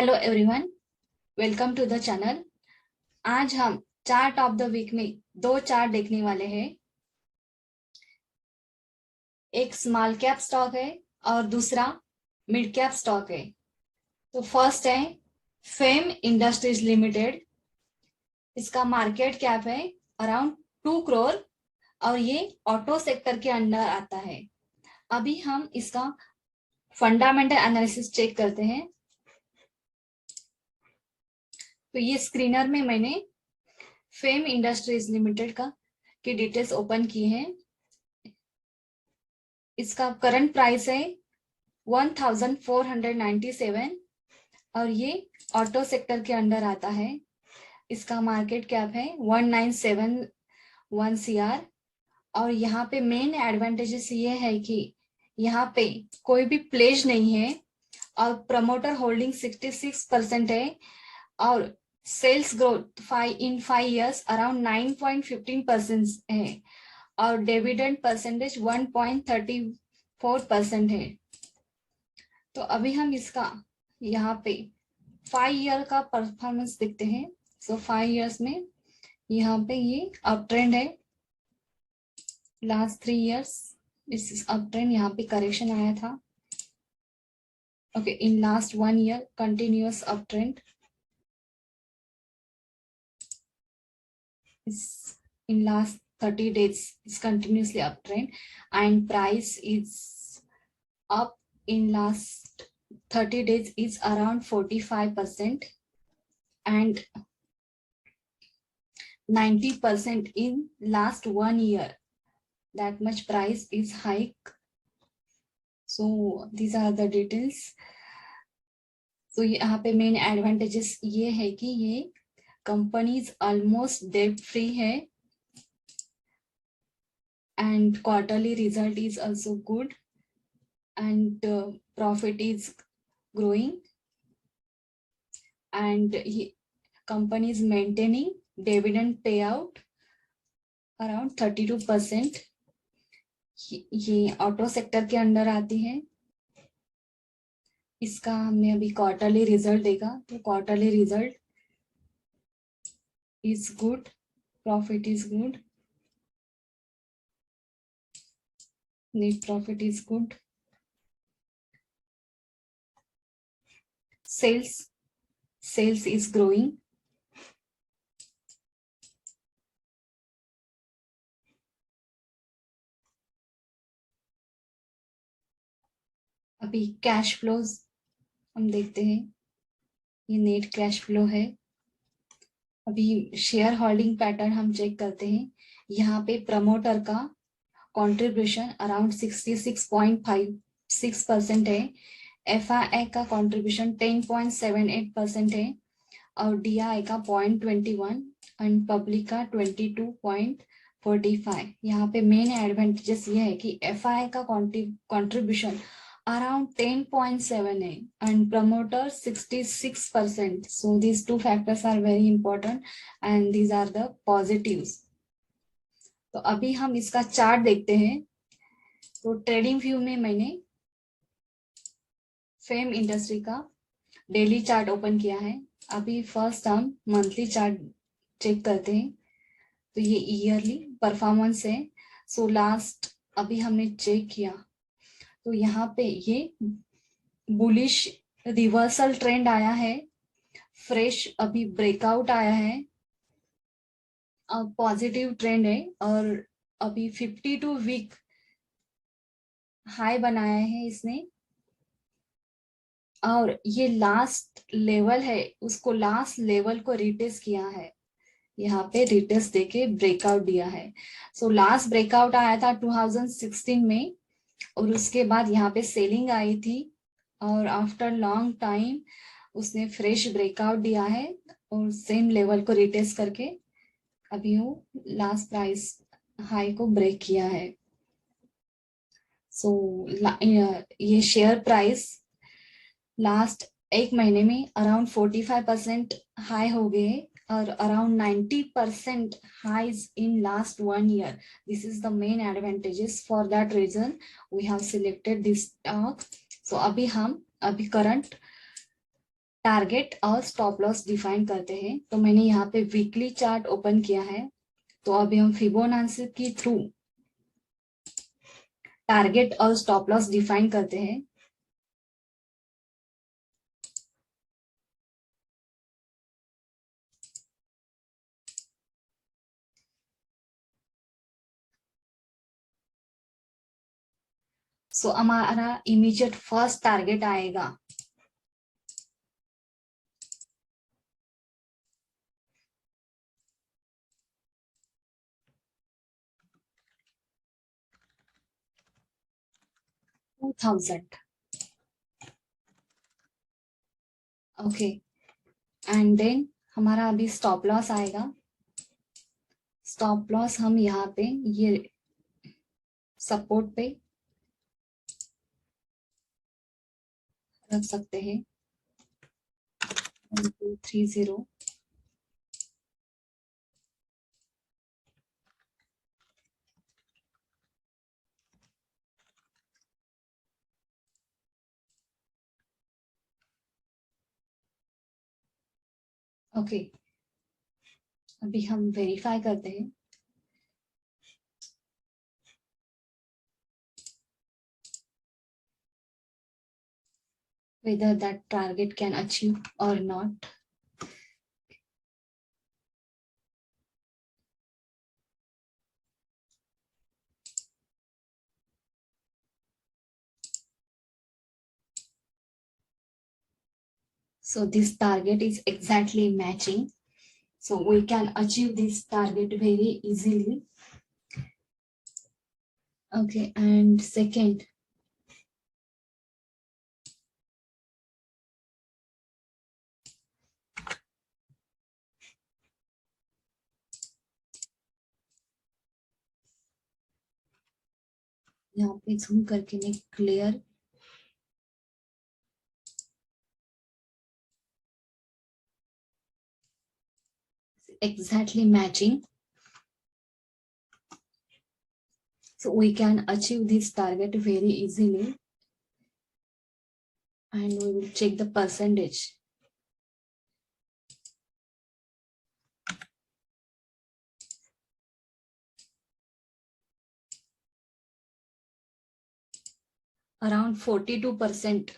Hello everyone, welcome to the channel. आज हम chart of the week में दो चार्ट देखने वाले हैं। एक स्मॉल कैप स्टॉक है और दूसरा मिड कैप स्टॉक है। तो फर्स्ट है फेम इंडस्ट्रीज लिमिटेड। इसका मार्केट कैप है अराउंड 2 करोड़ और ये ऑटो सेक्टर के अंडर आता है। अभी हम इसका फंडामेंटल एनालिसिस चेक करते हैं। तो ये स्क्रीनर में मैंने फेम इंडस्ट्रीज लिमिटेड का की डिटेल्स ओपन की है। इसका करंट प्राइस है 1497 और ये ऑटो सेक्टर के अंडर आता है। इसका मार्केट कैप है 1971 CR और यहाँ पे मेन एडवांटेजेस ये है कि यहाँ पे कोई भी प्लेज नहीं है और प्रमोटर होल्डिंग 66% है और सेल्स ग्रोथ 5 years अराउंड 9.15% है और डिविडेंड परसेंटेज 1.34% है। तो अभी हम इसका यहाँ पे 5 ईयर का परफॉर्मेंस देखते हैं। सो 5 इयर्स में यहाँ पे ये अप ट्रेंड है। लास्ट 3 इयर्स इस अप ट्रेंड, यहाँ पे करेक्शन आया था। Okay, in last 1 year continuous up trend. In last 30 days is continuously uptrend and price is up in last 30 days is around 45% and 90% in last 1 year. That much price is hike. So these are the details. So यहाँ पे main advantages ये है कि ये companies almost debt free है and quarterly result is also good and profit is growing and company is maintaining dividend payout around 32%. ये auto sector के under आती है। इसका हमने अभी क्वार्टरली रिजल्ट देखा तो quarterly result is good, profit is good, net profit is good, sales is growing, अभी कैश फ्लोज हम देखते हैं। ये नेट कैश फ्लो है। अभी शेयर होल्डिंग पैटर्न हम चेक करते हैं। यहाँ पे प्रमोटर का कंट्रीब्यूशन अराउंड 66.56% है। FII का कंट्रीब्यूशन 10.78% है और DI का 0.21 एंड पब्लिक का 22.45। यहाँ पे मेन एडवांटेजेस ये है कि FII का contribution around 10.7 and promoter 66%. So these two factors are very important and these are the positives. तो अभी हम इसका चार्ट देखते हैं। तो ट्रेडिंग व्यू में मैंने फेम इंडस्ट्री का डेली चार्ट ओपन किया है। अभी फर्स्ट हम मंथली चार्ट चेक करते हैं। तो ये ईयरली परफॉर्मेंस है। सो लास्ट अभी हमने चेक किया तो यहाँ पे ये बुलिश रिवर्सल ट्रेंड आया है, फ्रेश अभी ब्रेकआउट आया है, पॉजिटिव ट्रेंड है और अभी 52 वीक हाई बनाया है इसने और ये लास्ट लेवल है, उसको लास्ट लेवल को रिटेस्ट किया है। यहाँ पे रिटेस्ट देके ब्रेकआउट दिया है। सो लास्ट ब्रेकआउट आया था 2016 में और उसके बाद यहाँ पे सेलिंग आई थी और आफ्टर लॉन्ग टाइम उसने फ्रेश ब्रेकआउट दिया है और सेम लेवल को रिटेस्ट करके अभी वो लास्ट प्राइस हाई को ब्रेक किया है। सो ये शेयर प्राइस लास्ट 1 महीने में अराउंड 45% हाई हो गए और around 90% highs in last 1 year. This is the main advantages. For that reason, we have selected this stock. So अभी हम करंट टारगेट और स्टॉप लॉस डिफाइन करते हैं। तो मैंने यहाँ पे वीकली चार्ट ओपन किया है। तो अभी हम फिबोनाची के थ्रू टारगेट और स्टॉप लॉस डिफाइन करते हैं। सो हमारा इमीडिएट फर्स्ट टारगेट आएगा 2000। ओके, एंड देन हमारा अभी स्टॉप लॉस आएगा। स्टॉप लॉस हम यहाँ पे ये सपोर्ट पे रख सकते हैं 1230। ओके, अभी हम वेरीफाई करते हैं whether that target can achieve or not. So this target is exactly matching. So we can achieve this target very easily. Okay, and second, यहाँ पे zoom करके मैं clear exactly matching. So we can achieve this target very easily, and we will check the percentage. Around 42%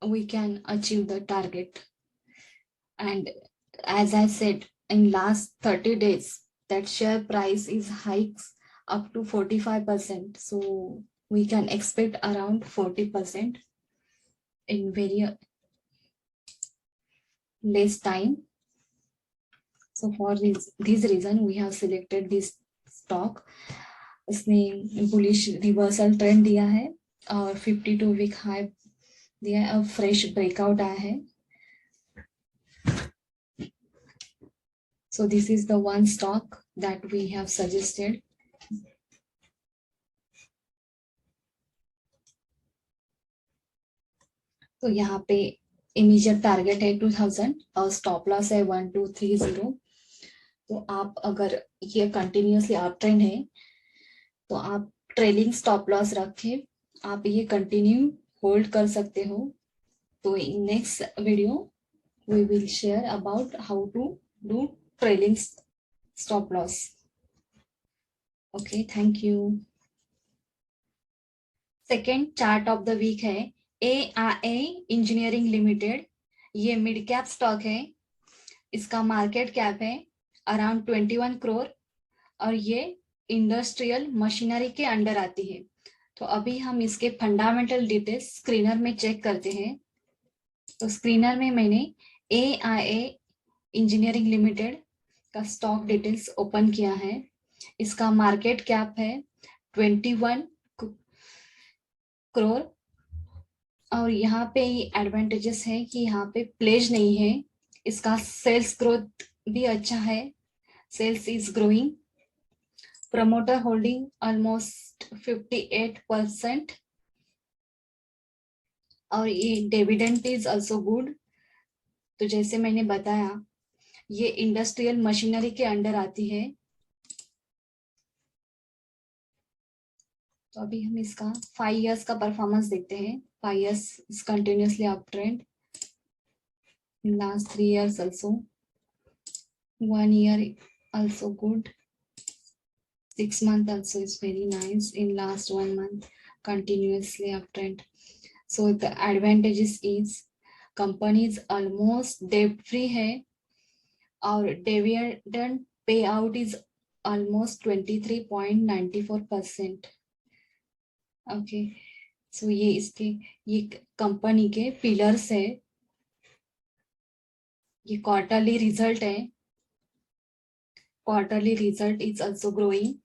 we can achieve the target. And as I said, in last 30 days, that share price is hikes up to 45%. So we can expect around 40% in very less time. So for this reason, we have selected this stock. इसने bullish reversal trend दिया है और 52 week high दिया है, अब fresh breakout आया है। So this is the one stock that we have suggested. तो यहाँ पे इमीडिएट टारगेट है 2000 और स्टॉप लॉस है 1230। तो आप अगर ये कंटिन्यूअसली अप ट्रेंड है तो आप ट्रेलिंग स्टॉप लॉस रखें, आप ये कंटिन्यू होल्ड कर सकते हो। तो in next video we will share about how to do trailing stop loss. Okay, thank you. Second chart of the week है AIA इंजीनियरिंग लिमिटेड। ये मिड कैप स्टॉक है, इसका मार्केट कैप है around 21 crore और ये इंडस्ट्रियल मशीनरी के under आती है। तो अभी हम इसके फंडामेंटल डिटेल्स स्क्रीनर में चेक करते हैं। तो स्क्रीनर में मैंने AIA इंजीनियरिंग लिमिटेड का स्टॉक डिटेल्स ओपन किया है। इसका मार्केट कैप है 21 करोड़ और यहाँ पे एडवांटेजेस है कि यहाँ पे प्लेज नहीं है। इसका सेल्स ग्रोथ भी अच्छा है, sales is growing. Promoter holding almost 58% और ये डिविडेंड इज आल्सो गुड। तो जैसे मैंने बताया ये इंडस्ट्रियल मशीनरी के अंडर आती है। तो अभी हम इसका 5 इयर्स का परफॉर्मेंस देखते हैं। 5 years is continuously up trend. in last 3 years also, 1 year also good, 6 months also is very nice, in last 1 month continuously uptrend. So the advantages is company is almost debt free है और dividend payout is almost 23.94%. Okay, सो ये इसके ये company के pillars है, ये quarterly result है, quarterly result is also growing,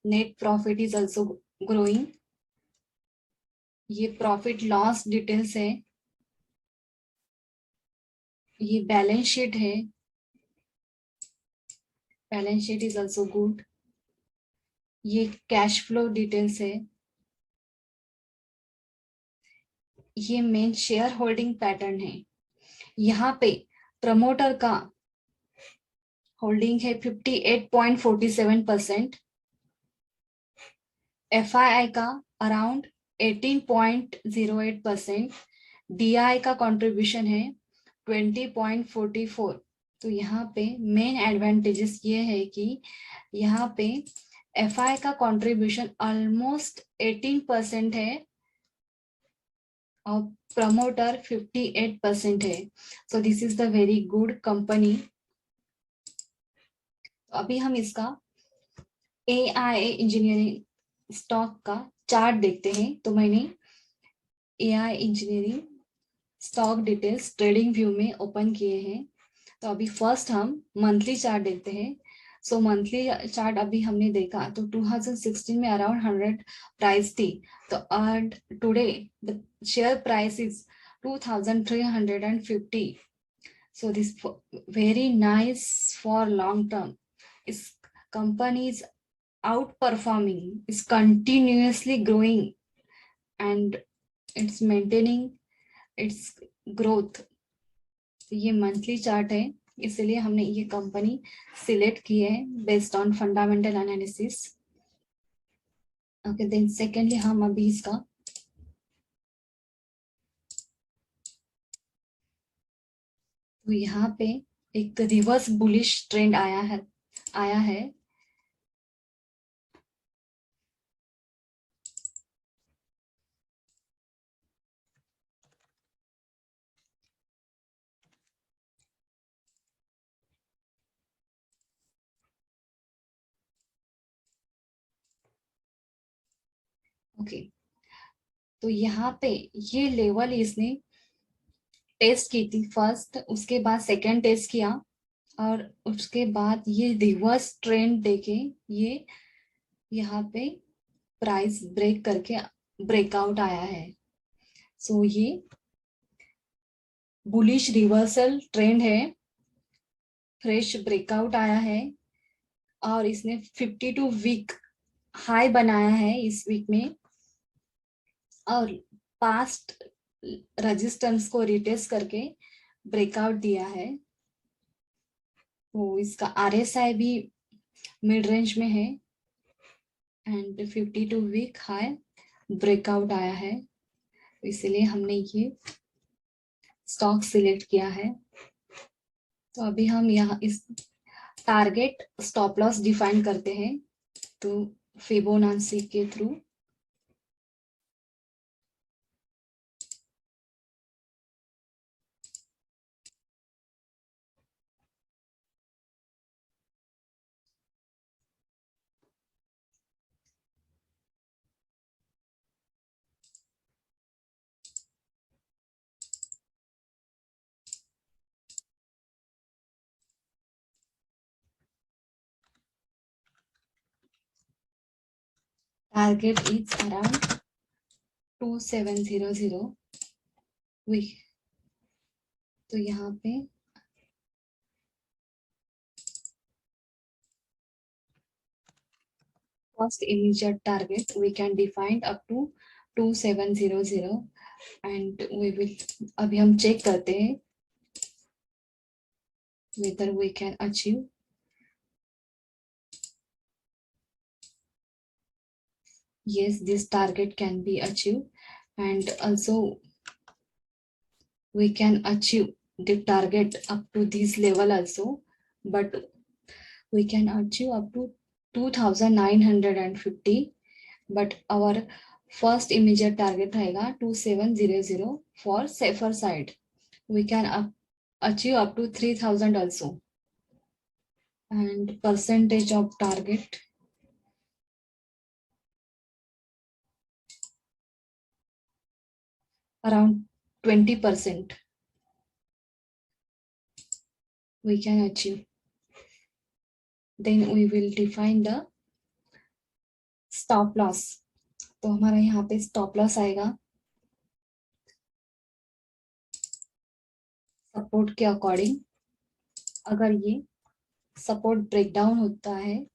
net profit is also growing, ये प्रॉफिट लॉस डिटेल्स है, ये बैलेंस शीट है, balance sheet is also good, ये कैश फ्लो डिटेल्स है, ये मेन शेयर होल्डिंग पैटर्न है। यहाँ पे प्रमोटर का होल्डिंग है 58.47%, FII का अराउंड 18.08%, DI का कंट्रीब्यूशन है 20.44। तो यहाँ पे मेन एडवांटेजेस ये है कि यहाँ पे FI का कंट्रीब्यूशन ऑलमोस्ट 18% है और प्रमोटर 58% है। So this is the very good company. अभी हम इसका AIA इंजीनियरिंग स्टॉक का चार्ट देखते हैं। तो मैंने AI engineering stock details trading view में ओपन किए हैं। तो अभी फर्स्ट हम मंथली चार्ट देखते हैं। सो मंथली चार्ट अभी हमने देखा तो 2016 में अराउंड 100 प्राइस थी, तो today the share price is 2350। So this very nice for long term. इस company is outperforming, is continuously growing and it's maintaining its growth। ये मंथली चार्ट है, इसलिए हमने ये कंपनी सिलेक्ट की है based on fundamental analysis. Okay, then secondly हम अभी इसका तो यहाँ पे एक रिवर्स बुलिश ट्रेंड आया है ओके। तो यहाँ पे ये लेवल इसने टेस्ट की थी फर्स्ट, उसके बाद सेकंड टेस्ट किया और उसके बाद ये रिवर्स ट्रेंड देके ये यहाँ पे प्राइस ब्रेक करके ब्रेकआउट आया है। सो ये बुलिश रिवर्सल ट्रेंड है, फ्रेश ब्रेकआउट आया है और इसने 52 वीक हाई बनाया है इस वीक में और पास्ट रेजिस्टेंस को रिटेस्ट करके ब्रेकआउट दिया है। तो इसका RSI भी मिड रेंज में है एंड 52 वीक हाई ब्रेकआउट आया है, तो इसलिए हमने ये स्टॉक सिलेक्ट किया है। तो अभी हम यहाँ इस टारगेट स्टॉप लॉस डिफाइन करते हैं तो फिबोनाची के थ्रू। Target is around 2700 week. तो यहाँ पे first immediate target we can define up to 2700 and we will अभी हम चेक करते हैं whether we can achieve। Yes, this target can be achieved and also we can achieve the target up to this level also, but we can achieve up to 2950, but our first immediate target रहेगा 2700 for safer side. We can achieve up to 3000 also. And percentage of target, around 20% we can achieve. Then we will define the stop loss. तो हमारा यहाँ पे stop loss आएगा support के according. अगर ये support breakdown होता है,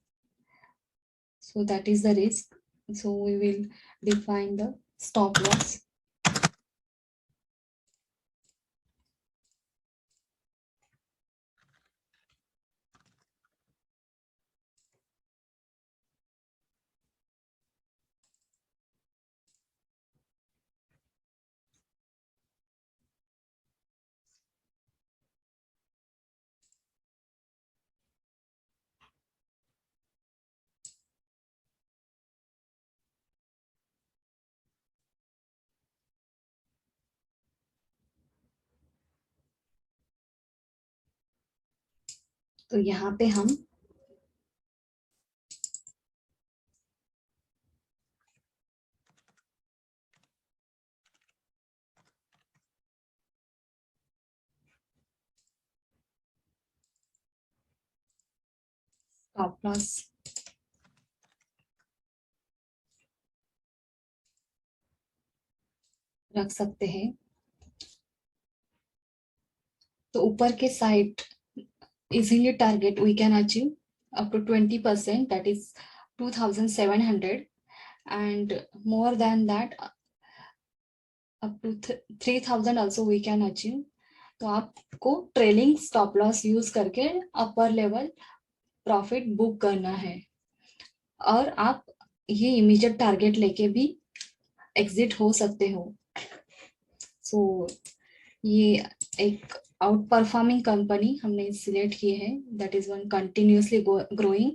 so that is the risk, so we will define the stop loss. तो यहाँ पे हम स्टॉप लॉस रख सकते हैं. तो ऊपर के side easily target we can achieve up to 20%, that is 2700, and more than that up to 3000 also we can achieve. तो आपको ट्रेलिंग स्टॉप लॉस यूज करके अपर लेवल प्रॉफिट बुक करना है, और आप ये इमीडिएट टारगेट लेके भी एग्जिट हो सकते हो. सो ये एक आउट परफॉर्मिंग कंपनी हमने सिलेक्ट की है, that is one continuously growing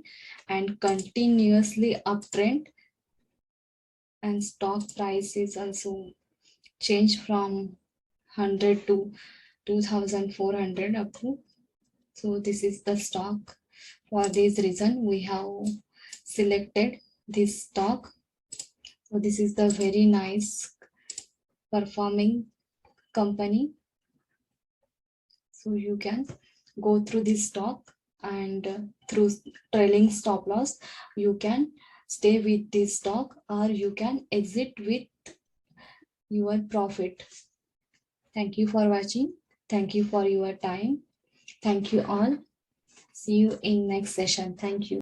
and continuously up trend, and stock price is also change from 100 to 2400 up to. So this is the stock. For this reason we have selected this stock. So this is the very nice performing company. So you can go through this stock, and through trailing stop loss you can stay with this stock, or you can exit with your profit. Thank you for watching. Thank you for your time. Thank you all. See you in next session. Thank you.